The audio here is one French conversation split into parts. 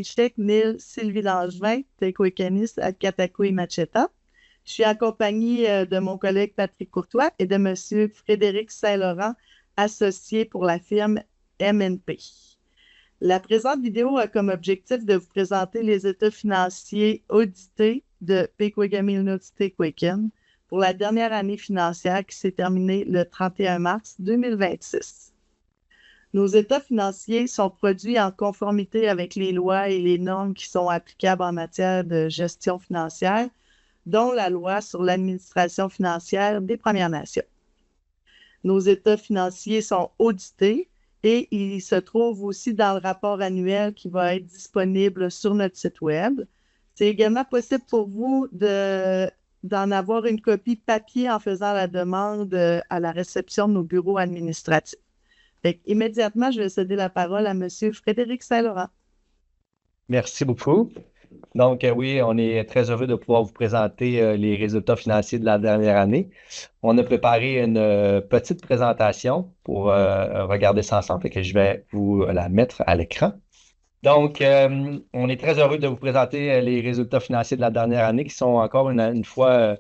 Chèque Nil Sylvie Langevin, Tekoécanis à Katakoué Macheta. Je suis accompagnée de mon collègue Patrick Courtois et de M. Frédéric Saint-Laurent, associé pour la firme MNP. La présente vidéo a comme objectif de vous présenter les états financiers audités de Pequegamil Tequaken pour la dernière année financière qui s'est terminée le 31 mars 2026. Nos états financiers sont produits en conformité avec les lois et les normes qui sont applicables en matière de gestion financière, dont la loi sur l'administration financière des Premières Nations. Nos états financiers sont audités et ils se trouvent aussi dans le rapport annuel qui va être disponible sur notre site Web. C'est également possible pour vous d'en avoir une copie papier en faisant la demande à la réception de nos bureaux administratifs. Immédiatement, je vais céder la parole à M. Frédéric Saint-Laurent. Merci beaucoup. Donc, oui, on est très heureux de pouvoir vous présenter les résultats financiers de la dernière année. On a préparé une petite présentation pour regarder ça ensemble, et que je vais vous la mettre à l'écran. Donc, on est très heureux de vous présenter les résultats financiers de la dernière année qui sont encore une fois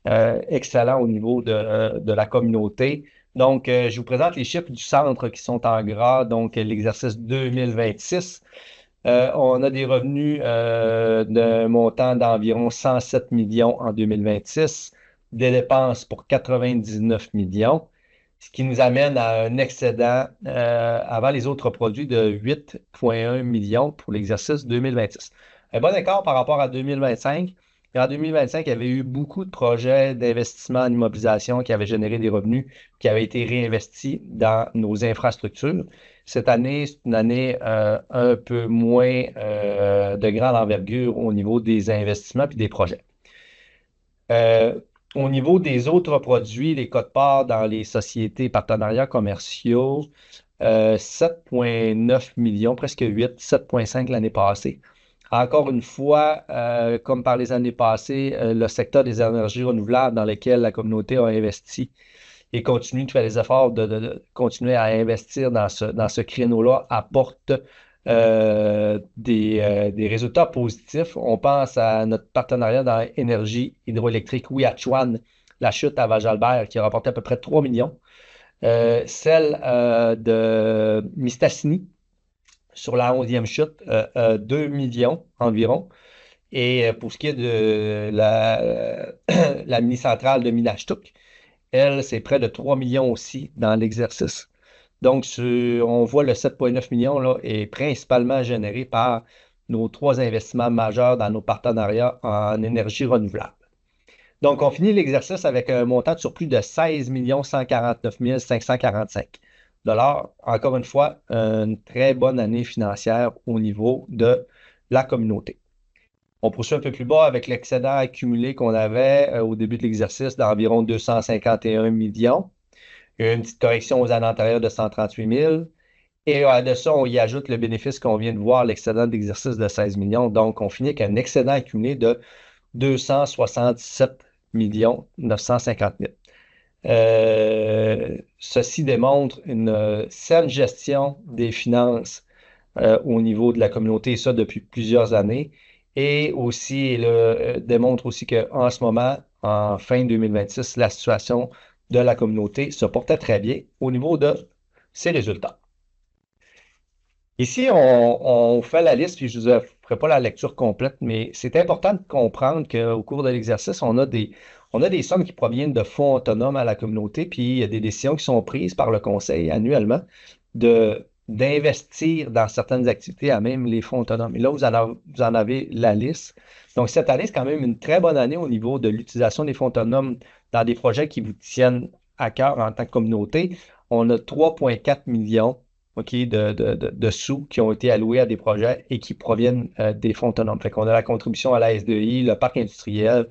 excellents au niveau de la communauté. Donc, je vous présente les chiffres du centre qui sont en gras, donc l'exercice 2026. On a des revenus d'un montant d'environ 107 millions en 2026, des dépenses pour 99 millions, ce qui nous amène à un excédent avant les autres produits de 8,1 millions pour l'exercice 2026. Un bon écart par rapport à 2025. Et en 2025, il y avait eu beaucoup de projets d'investissement en immobilisation qui avaient généré des revenus qui avaient été réinvestis dans nos infrastructures. Cette année, c'est une année un peu moins de grande envergure au niveau des investissements et des projets. Au niveau des autres produits, les quotes-parts dans les sociétés partenariats commerciaux, 7,9 millions, presque 8, 7,5 l'année passée. Encore une fois, comme par les années passées, le secteur des énergies renouvelables dans lequel la communauté a investi et continue de faire les efforts de continuer à investir dans ce créneau-là apporte des résultats positifs. On pense à notre partenariat dans l'énergie hydroélectrique Ouiachuan, la chute à Val-Jalbert qui a rapporté à peu près 3 millions. Celle de Mistassini sur la 11e chute, 2 millions environ. Et pour ce qui est de la mini-centrale de Minashtuk, elle, c'est près de 3 millions aussi dans l'exercice. Donc, on voit le 7,9 millions là, est principalement généré par nos trois investissements majeurs dans nos partenariats en énergie renouvelable. Donc, on finit l'exercice avec un montant de surplus de 16 149 545 dollars. Encore une fois, une très bonne année financière au niveau de la communauté. On poursuit un peu plus bas avec l'excédent accumulé qu'on avait au début de l'exercice d'environ 251 millions. Une petite correction aux années antérieures de 138 000. Et de ça, on y ajoute le bénéfice qu'on vient de voir, l'excédent d'exercice de 16 millions. Donc, on finit avec un excédent accumulé de 267 950 000. Ceci démontre une saine gestion des finances au niveau de la communauté, et ça depuis plusieurs années. Et aussi, démontre aussi qu'en ce moment, en fin 2026, la situation de la communauté se portait très bien au niveau de ses résultats. Ici, on fait la liste, puis je ne vous ferai pas la lecture complète, mais c'est important de comprendre qu'au cours de l'exercice, on a des sommes qui proviennent de fonds autonomes à la communauté, puis il y a des décisions qui sont prises par le conseil annuellement d'investir dans certaines activités à même les fonds autonomes. Et là, vous en avez la liste. Donc, cette année, c'est quand même une très bonne année au niveau de l'utilisation des fonds autonomes dans des projets qui vous tiennent à cœur en tant que communauté. On a 3,4 millions de sous qui ont été alloués à des projets et qui proviennent des fonds autonomes. Fait qu'on a la contribution à la SDI, le parc industriel,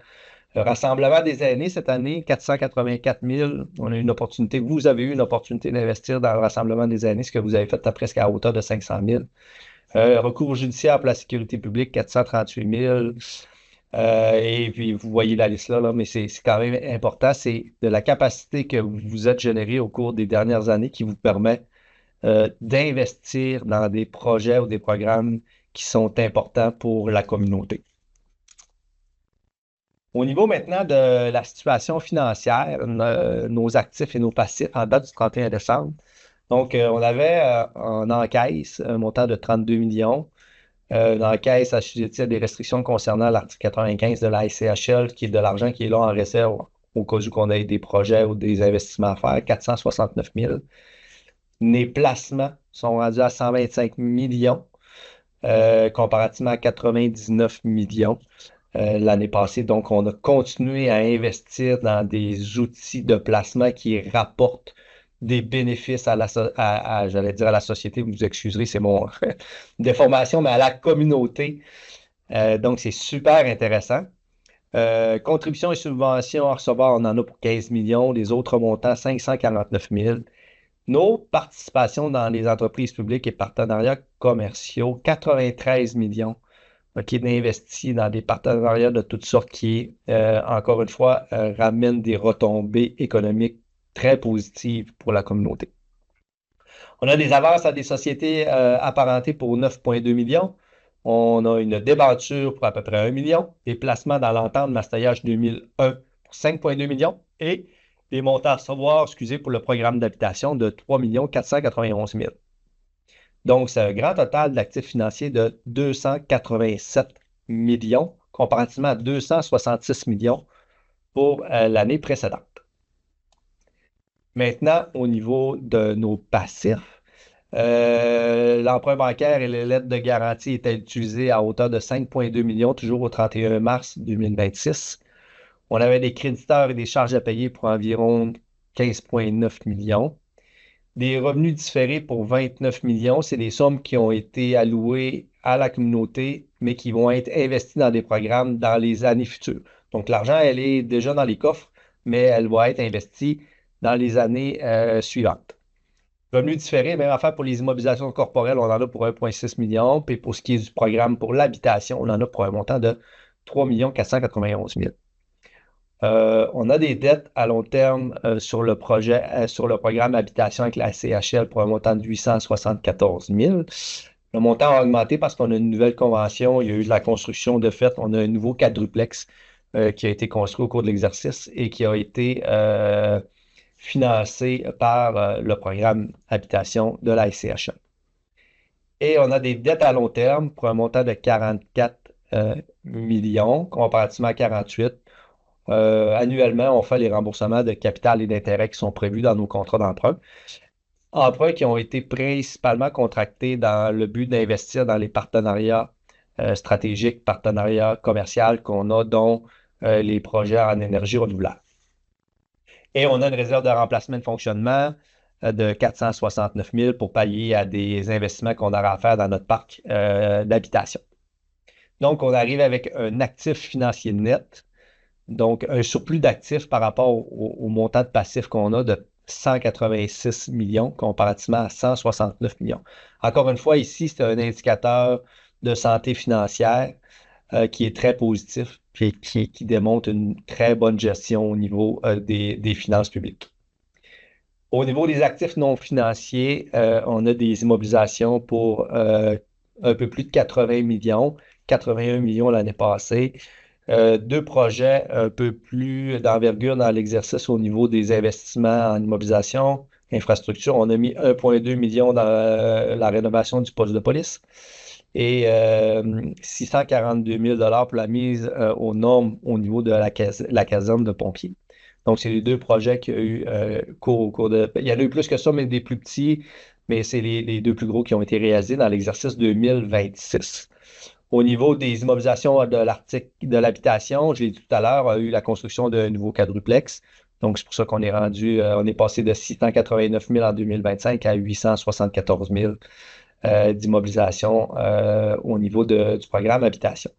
le Rassemblement des aînés cette année, 484 000. On a une opportunité, vous avez eu une opportunité d'investir dans le Rassemblement des aînés, ce que vous avez fait à presque à hauteur de 500 000. Recours judiciaire pour la sécurité publique, 438 000. Et puis, vous voyez la liste là, mais c'est quand même important. C'est de la capacité que vous êtes générée au cours des dernières années qui vous permet d'investir dans des projets ou des programmes qui sont importants pour la communauté. Au niveau maintenant de la situation financière, nos actifs et nos passifs en date du 31 décembre. Donc, on avait en encaisse un montant de 32 millions. Une encaisse assujettie à des restrictions concernant l'article 95 de la SCHL, qui est de l'argent qui est là en réserve au cas où on ait des projets ou des investissements à faire, 469 000. Les placements sont rendus à 125 millions, comparativement à 99 millions l'année passée. Donc, on a continué à investir dans des outils de placement qui rapportent des bénéfices à j'allais dire à la société, vous excuserez, c'est mon déformation, mais à la communauté. Donc, c'est super intéressant. Contributions et subventions à recevoir, on en a pour 15 millions. Les autres montants, 549 000. Nos participations dans les entreprises publiques et partenariats commerciaux, 93 millions qui est investi dans des partenariats de toutes sortes qui, encore une fois, ramènent des retombées économiques très positives pour la communauté. On a des avances à des sociétés apparentées pour 9,2 millions. On a une débenture pour à peu près 1 million, des placements dans l'entente Mastaillage 2001 pour 5,2 millions et des montants à recevoir, excusez, pour le programme d'habitation de 3 491 000. Donc, c'est un grand total d'actifs financiers de 287 millions, comparativement à 266 millions pour l'année précédente. Maintenant, au niveau de nos passifs, l'emprunt bancaire et les lettres de garantie étaient utilisés à hauteur de 5,2 millions, toujours au 31 mars 2026. On avait des créditeurs et des charges à payer pour environ 15,9 millions. Des revenus différés pour 29 millions, c'est des sommes qui ont été allouées à la communauté, mais qui vont être investies dans des programmes dans les années futures. Donc, l'argent, elle est déjà dans les coffres, mais elle va être investie dans les années suivantes. Revenus différés, même affaire pour les immobilisations corporelles, on en a pour 1,6 million. Puis pour ce qui est du programme pour l'habitation, on en a pour un montant de 3 491 000. On a des dettes à long terme sur le projet, sur le programme Habitation avec la CHL pour un montant de 874 000. Le montant a augmenté parce qu'on a une nouvelle convention. Il y a eu de la construction de fait. On a un nouveau quadruplex qui a été construit au cours de l'exercice et qui a été financé par le programme Habitation de la SCHL. Et on a des dettes à long terme pour un montant de 44 millions comparativement à 48. Annuellement, on fait les remboursements de capital et d'intérêts qui sont prévus dans nos contrats d'emprunt. Emprunts qui ont été principalement contractés dans le but d'investir dans les partenariats stratégiques, partenariats commerciaux qu'on a, dont les projets en énergie renouvelable. Et on a une réserve de remplacement de fonctionnement de 469 000 pour pallier à des investissements qu'on aura à faire dans notre parc d'habitation. Donc, on arrive avec un actif financier net. Donc, un surplus d'actifs par rapport au montant de passifs qu'on a de 186 millions comparativement à 169 millions. Encore une fois, ici, c'est un indicateur de santé financière qui est très positif et qui démontre une très bonne gestion au niveau des finances publiques. Au niveau des actifs non financiers, on a des immobilisations pour un peu plus de 80 millions, 81 millions l'année passée. Deux projets un peu plus d'envergure dans l'exercice au niveau des investissements en immobilisation, infrastructure. On a mis 1,2 million dans la rénovation du poste de police et 642 000 pour la mise aux normes au niveau de la caserne de pompiers. Donc, c'est les deux projets qu'il y a eu au cours de... Il y en a eu plus que ça, mais des plus petits, mais c'est les deux plus gros qui ont été réalisés dans l'exercice 2026. Au niveau des immobilisations de l'article de l'habitation, je l'ai dit tout à l'heure, a eu la construction d'un nouveau quadruplex. Donc, c'est pour ça qu'on est rendu, on est passé de 689 000 en 2025 à 874 000 d'immobilisation au niveau du programme habitation.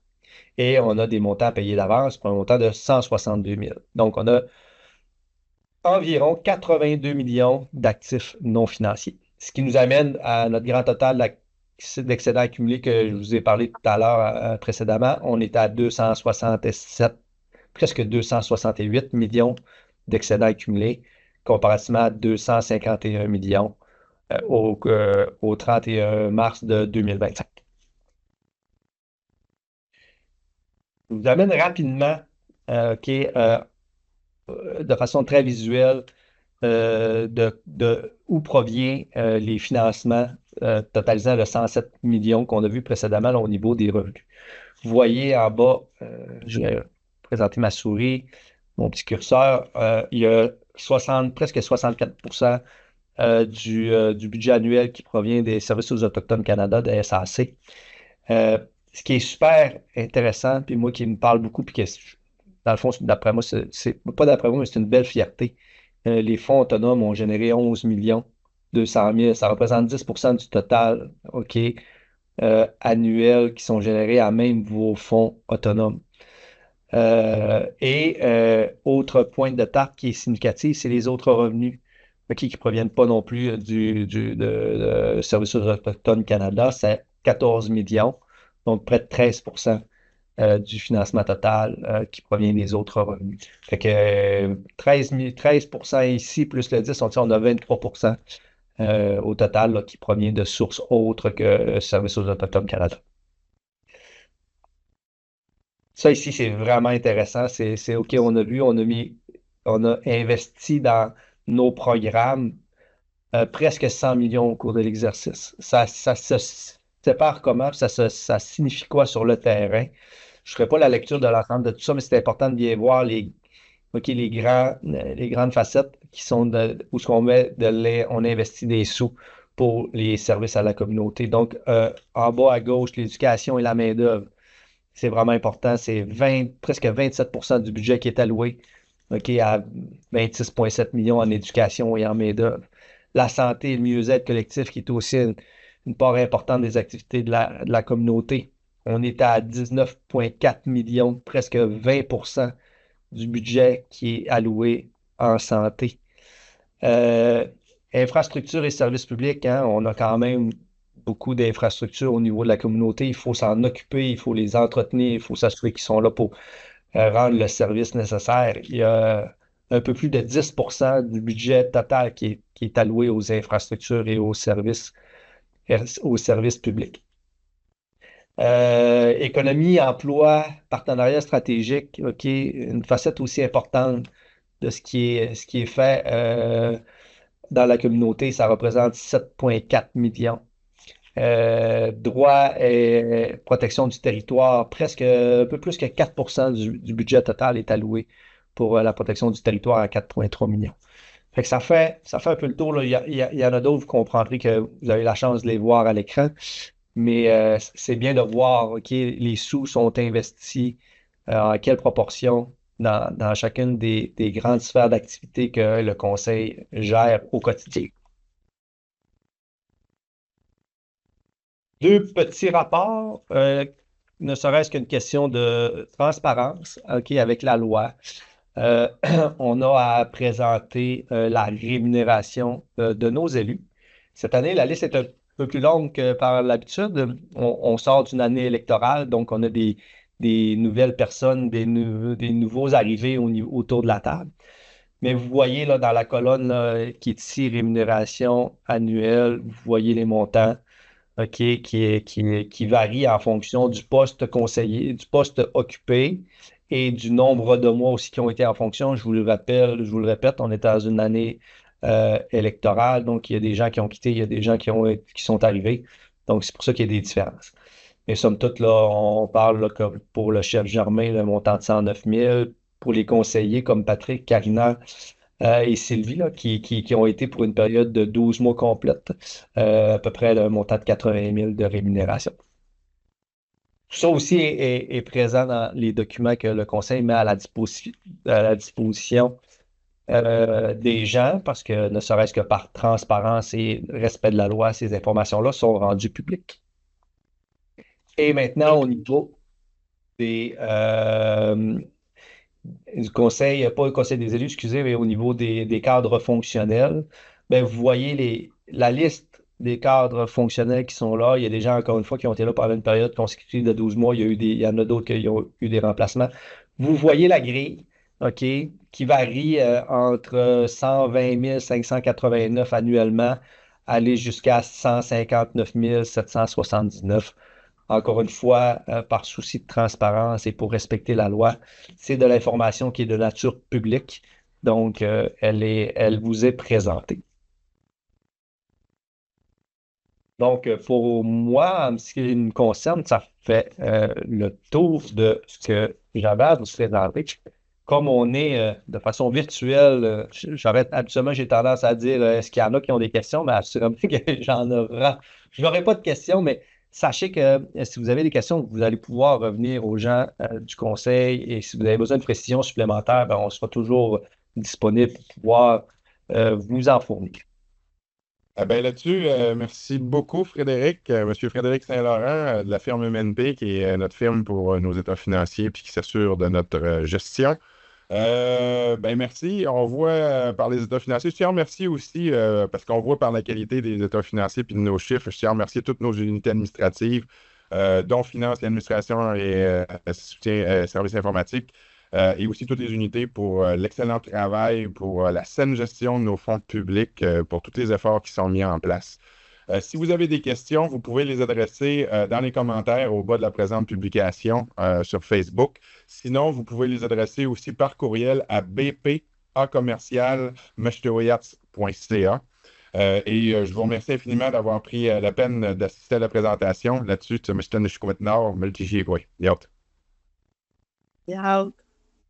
Et on a des montants à payer d'avance pour un montant de 162 000. Donc, on a environ 82 millions d'actifs non financiers. Ce qui nous amène à notre grand total d'excédent accumulé que je vous ai parlé tout à l'heure précédemment. On est à 267, presque 268 millions d'excédents accumulés, comparativement à 251 millions au 31 mars de 2025. Je vous amène rapidement, OK, de façon très visuelle, de où provient les financements totalisant le 107 millions qu'on a vu précédemment là, au niveau des revenus. Vous voyez en bas, je vais présenter ma souris, mon petit curseur, il y a presque 64% du budget annuel qui provient des Services aux Autochtones Canada, de SAC. Euh, Ce qui est super intéressant, puis moi qui me parle beaucoup, puis dans le fond, d'après moi, pas d'après moi, mais c'est une belle fierté. Les fonds autonomes ont généré 11 millions 200 000. Ça représente 10% du total, OK, annuel qui sont générés à même vos fonds autonomes. Autre point de tarte qui est significatif, c'est les autres revenus OK, qui ne proviennent pas non plus de Services autochtones Canada. C'est 14 millions, donc près de 13% du financement total qui provient des autres revenus. Fait que 13% ici, plus le 10, on a 23% au total là, qui provient de sources autres que Services aux Autochtones Canada. Ça ici, c'est vraiment intéressant. C'est OK, on a vu, on a investi dans nos programmes presque 100 millions au cours de l'exercice. Ça se sépare comment, puis ça signifie quoi sur le terrain? Je ne ferai pas la lecture de l'ensemble de tout ça, mais c'est important de bien voir OK, les grandes facettes qui sont où ce qu'on met on investit des sous pour les services à la communauté. Donc, en bas à gauche, l'éducation et la main-d'œuvre. C'est vraiment important. C'est presque 27% du budget qui est alloué, OK, à 26,7 millions en éducation et en main-d'œuvre. La santé et le mieux-être collectif, qui est aussi une part importante des activités de la communauté. On est à 19,4 millions, presque 20% du budget qui est alloué en santé. Euh, Infrastructures et services publics, hein, on a quand même beaucoup d'infrastructures au niveau de la communauté. Il faut s'en occuper, il faut les entretenir, il faut s'assurer qu'ils sont là pour rendre le service nécessaire. Il y a un peu plus de 10% du budget total qui est alloué aux infrastructures et aux services publics. Économie, emploi, partenariat stratégique, OK, une facette aussi importante de ce qui est fait dans la communauté, ça représente 7,4 millions. Droit et protection du territoire, presque un peu plus que 4% du budget total est alloué pour la protection du territoire à 4,3 millions. Fait que ça fait un peu le tour, là. Il y en a d'autres, vous comprendrez que vous avez la chance de les voir à l'écran, mais c'est bien de voir, OK, les sous sont investis en quelle proportion dans chacune des grandes sphères d'activité que le conseil gère au quotidien. Deux petits rapports, ne serait-ce qu'une question de transparence, OK, avec la loi. Euh, on a à présenter la rémunération de nos élus. Cette année, la liste est un peu plus longue que par l'habitude. On sort d'une année électorale, donc on a des nouvelles personnes, des nouveaux arrivés autour de la table. Mais vous voyez là, dans la colonne là, qui est ici, rémunération annuelle, vous voyez les montants. OK, qui varie en fonction du poste conseillé, du poste occupé et du nombre de mois aussi qui ont été en fonction. Je vous le répète, on est dans une année électorale, donc il y a des gens qui ont quitté, il y a des gens qui sont arrivés. Donc, c'est pour ça qu'il y a des différences. Mais somme toute, là, on parle là, comme pour le chef Germain, le montant de 109 000, pour les conseillers comme Patrick, Karina, et Sylvie, là, qui ont été pour une période de 12 mois complète, à peu près un montant de 80 000 de rémunération. Tout ça aussi est présent dans les documents que le Conseil met à la disposition des gens, parce que ne serait-ce que par transparence et respect de la loi, ces informations-là sont rendues publiques. Et maintenant, au niveau des, du conseil, pas le conseil des élus, excusez, mais au niveau des cadres fonctionnels, ben, vous voyez la liste des cadres fonctionnels qui sont là. Il y a des gens, encore une fois, qui ont été là pendant une période consécutive de 12 mois. Il y en a d'autres qui ont eu des remplacements. Vous voyez la grille, OK, qui varie entre 120 589 annuellement, aller jusqu'à 159 779 encore une fois, par souci de transparence et pour respecter la loi. C'est de l'information qui est de nature publique, donc elle vous est présentée. Donc, pour moi, en ce qui me concerne, ça fait le tour de ce que j'avais à vous présenter. Comme on est de façon virtuelle, habituellement, j'ai tendance à dire est-ce qu'il y en a qui ont des questions, mais assurément que je n'aurai pas de questions, mais sachez que si vous avez des questions, vous allez pouvoir revenir aux gens du conseil et si vous avez besoin de précisions supplémentaires, ben, on sera toujours disponible pour pouvoir vous en fournir. Ah ben là-dessus, merci beaucoup, Frédéric. Monsieur Frédéric Saint-Laurent, de la firme MNP, qui est notre firme pour nos états financiers puis qui s'assure de notre gestion. Ben merci. On voit par les états financiers. Je tiens à remercier aussi, parce qu'on voit par la qualité des états financiers puis de nos chiffres, je tiens à remercier toutes nos unités administratives, dont finance et administration et soutien services informatiques, et aussi toutes les unités pour l'excellent travail, pour la saine gestion de nos fonds publics, pour tous les efforts qui sont mis en place. Si vous avez des questions, vous pouvez les adresser dans les commentaires au bas de la présente publication sur Facebook. Sinon, vous pouvez les adresser aussi par courriel à bp@commercial-meshtoyats.ca. Je vous remercie infiniment d'avoir pris la peine d'assister à la présentation. Là-dessus, tu me suis nord, multigier, quoi. Yeah.